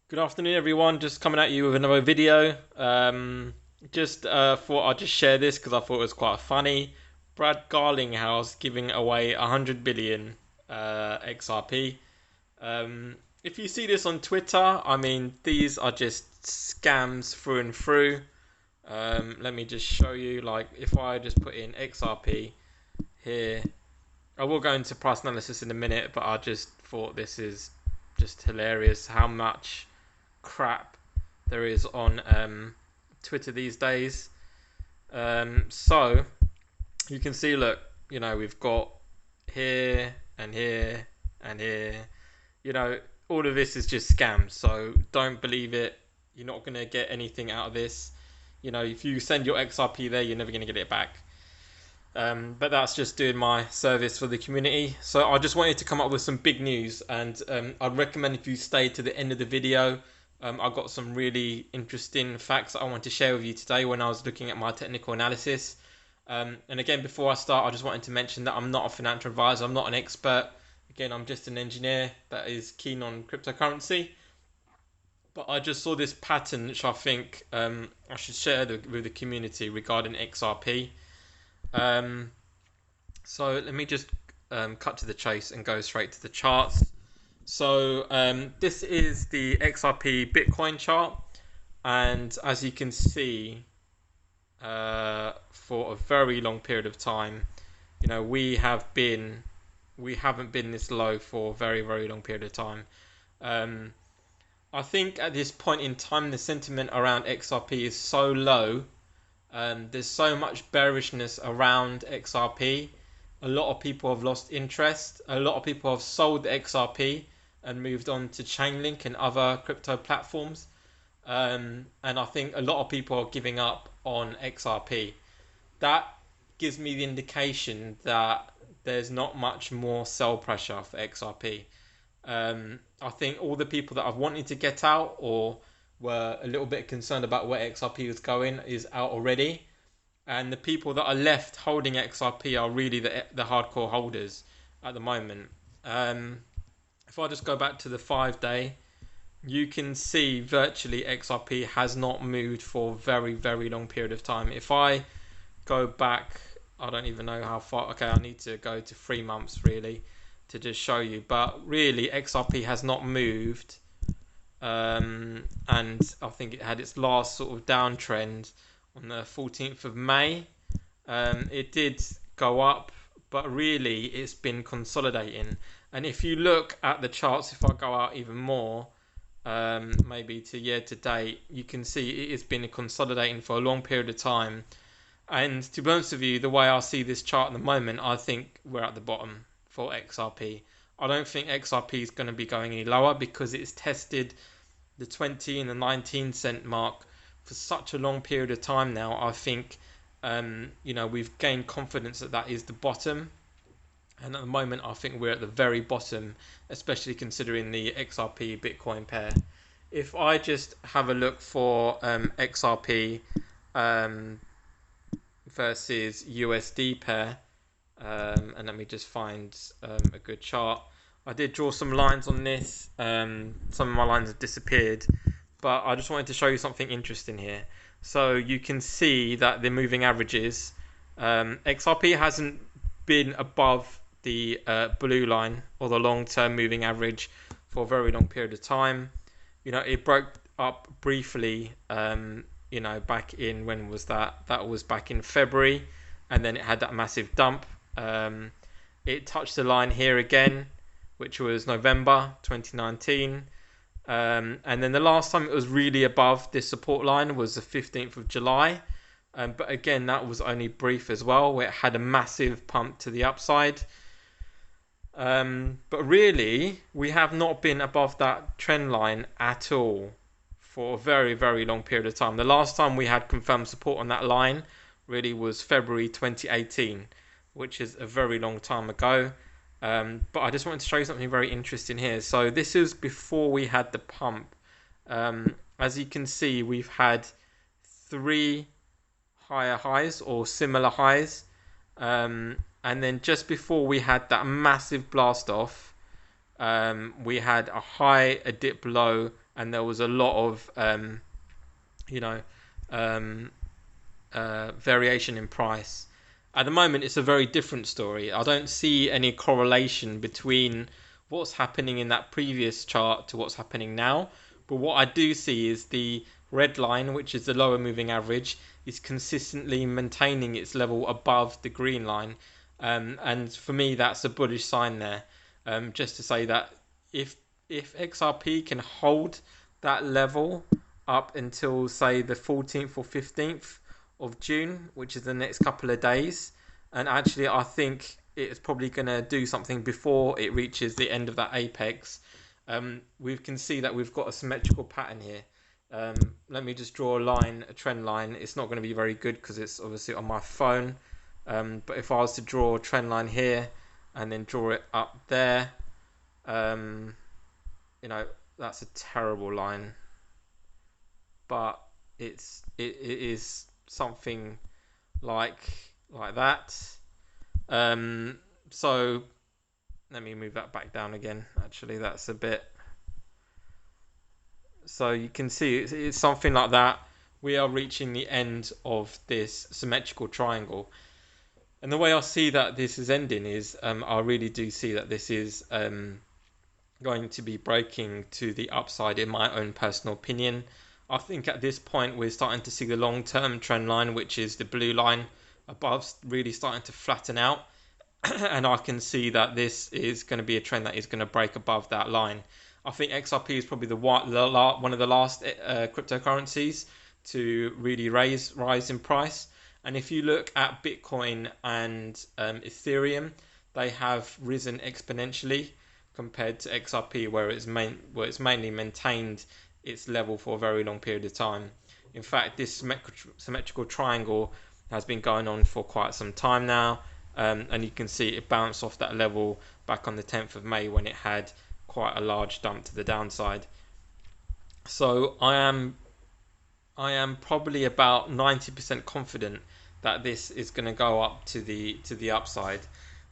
Good afternoon, everyone. Just coming at you with another video. Just thought I'd just share this because I thought it was quite funny. Brad Garlinghouse giving away 100 billion XRP. If you see this on Twitter, I mean, these are just scams through and through. Let me just show you. Like, if I just put in XRP here, I will go into price analysis in a minute, but I just thought this is just hilarious how much crap there is on Twitter these days. So you can see, look, we've got here and here and here. All of this is just scams. So don't believe it. You're not going to get anything out of this. If you send your XRP there, you're never going to get it back. But that's just doing my service for the community. So I just wanted to come up with some big news, and I'd recommend if you stay to the end of the video. I've got some really interesting facts that I want to share with you today when I was looking at my technical analysis. And again, before I start, I just wanted to mention that I'm not a financial advisor. I'm not an expert. Again, I'm just an engineer that is keen on cryptocurrency. But I just saw this pattern, which I think I should share with the community regarding XRP. So let me just cut to the chase and go straight to the charts. So this is the XRP Bitcoin chart, and as you can see, for a very long period of time, we haven't been this low for a very, very long period of time. I think at this point in time, the sentiment around XRP is so low. There's so much bearishness around XRP. A lot of people have lost interest. A lot of people have sold XRP and moved on to Chainlink and other crypto platforms. And I think a lot of people are giving up on XRP. That gives me the indication that there's not much more sell pressure for XRP. I think all the people that have wanted to get out or were a little bit concerned about where XRP was going is out already. And the people that are left holding XRP are really the hardcore holders at the moment. If I just go back to the 5-day, you can see virtually XRP has not moved for a very, very long period of time. If I go back, I don't even know how far. Okay, I need to go to 3 months really to just show you. But really, XRP has not moved. And I think it had its last sort of downtrend on the 14th of May. It did go up, but really it's been consolidating. And if you look at the charts, if I go out even more, maybe to year to date, you can see it has been consolidating for a long period of time. And to be honest with you, the way I see this chart at the moment, I think we're at the bottom for XRP. I don't think XRP is going to be going any lower because it's tested the 20 and the 19 cent mark for such a long period of time now. I think we've gained confidence that that is the bottom, and at the moment I think we're at the very bottom, especially considering the XRP Bitcoin pair. If I just have a look for XRP versus USD pair, and let me just find a good chart. I did draw some lines on this. Some of my lines have disappeared, but I just wanted to show you something interesting here. So you can see that the moving averages, XRP hasn't been above the blue line or the long-term moving average for a very long period of time. It broke up briefly, back in, when was that? That was back in February, and then it had that massive dump. It touched the line here again, which was November 2019. And then the last time it was really above this support line was the 15th of July. But again, that was only brief as well, where it had a massive pump to the upside. But really, we have not been above that trend line at all for a very, very long period of time. The last time we had confirmed support on that line really was February 2018, which is a very long time ago. But I just wanted to show you something very interesting here. So this is before we had the pump. As you can see, we've had 3 higher highs or similar highs. And then just before we had that massive blast off, we had a high, a dip low, and there was a lot of you know um, variation in price. At the moment, it's a very different story. I don't see any correlation between what's happening in that previous chart to what's happening now. But what I do see is the red line, which is the lower moving average, is consistently maintaining its level above the green line. And for me, that's a bullish sign there. Just to say that if XRP can hold that level up until, say, the 14th or 15th of June, which is the next couple of days, and actually I think it's probably going to do something before it reaches the end of that apex. We can see that we've got a symmetrical pattern here. Let me just draw a trend line. It's not going to be very good because it's obviously on my phone, but if I was to draw a trend line here and then draw it up there, that's a terrible line, but it is something like that. So let me move that back down again. Actually, that's a bit. So you can see it's something like that. We are reaching the end of this symmetrical triangle. And the way I see that this is ending is I really do see that this is going to be breaking to the upside, in my own personal opinion. I think at this point we're starting to see the long-term trend line, which is the blue line above, really starting to flatten out. And I can see that this is going to be a trend that is going to break above that line. I think XRP is probably one of the last cryptocurrencies to really rise in price. And if you look at Bitcoin and Ethereum, they have risen exponentially compared to XRP, where it's mainly maintained its level for a very long period of time. In fact, this symmetrical triangle has been going on for quite some time now, and you can see it bounced off that level back on the 10th of May when it had quite a large dump to the downside. So I am probably about 90% confident that this is going to go up to the upside.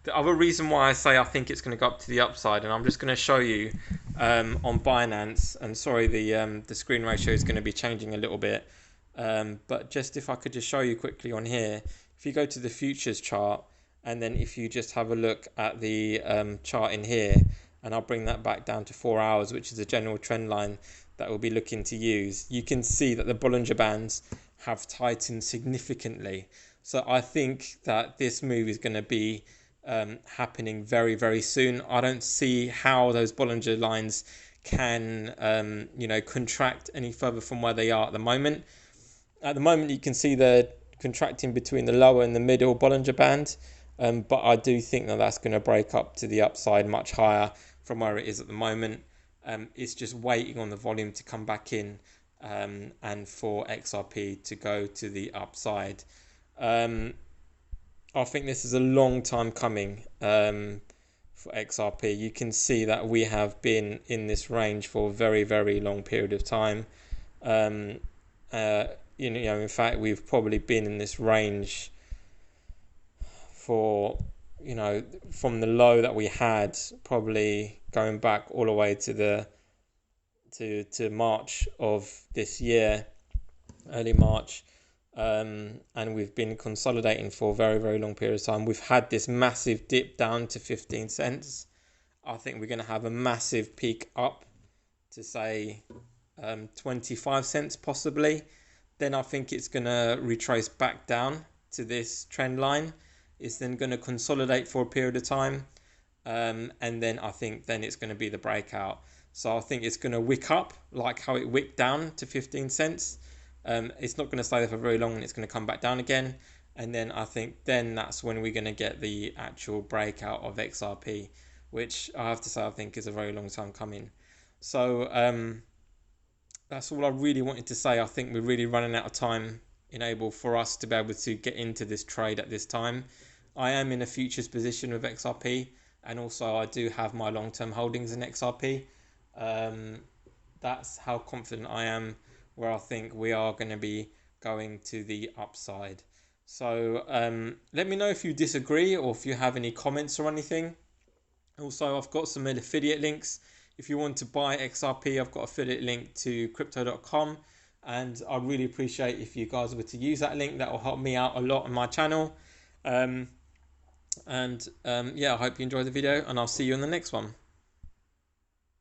The other reason why I say I think it's going to go up to the upside, and I'm just going to show you on Binance, and sorry, the screen ratio is going to be changing a little bit, but just if I could just show you quickly on here, if you go to the futures chart, and then if you just have a look at the chart in here, and I'll bring that back down to 4 hours, which is a general trend line that we'll be looking to use, you can see that the Bollinger Bands have tightened significantly. So I think that this move is going to be happening very, very soon. I don't see how those Bollinger lines can contract any further from where they are at the moment. At the moment, you can see they're contracting between the lower and the middle Bollinger Band, but I do think that that's going to break up to the upside much higher from where it is at the moment. It's just waiting on the volume to come back in, and for XRP to go to the upside. I think this is a long time coming for XRP. You can see that we have been in this range for a very, very long period of time. In fact, we've probably been in this range for, from the low that we had, probably going back all the way to March of this year, early March. And we've been consolidating for a very, very long period of time. We've had this massive dip down to 15 cents. I think we're going to have a massive peak up to, say, 25 cents possibly. Then I think it's going to retrace back down to this trend line. It's then going to consolidate for a period of time. And then I think then it's going to be the breakout. So I think it's going to wick up like how it wicked down to 15 cents. It's not going to stay there for very long, and it's going to come back down again. And then I think then that's when we're going to get the actual breakout of XRP, which I have to say I think is a very long time coming. So that's all I really wanted to say. I think we're really running out of time for us to be able to get into this trade at this time. I am in a futures position with XRP, and also I do have my long-term holdings in XRP. That's how confident I am, where I think we are going to be going to the upside. So let me know if you disagree or if you have any comments or anything. Also, I've got some affiliate links If you want to buy XRP, I've got affiliate link to crypto.com, and I really appreciate if you guys were to use that link. That will help me out a lot on my channel. Yeah, I hope you enjoyed the video, and I'll see you in the next one.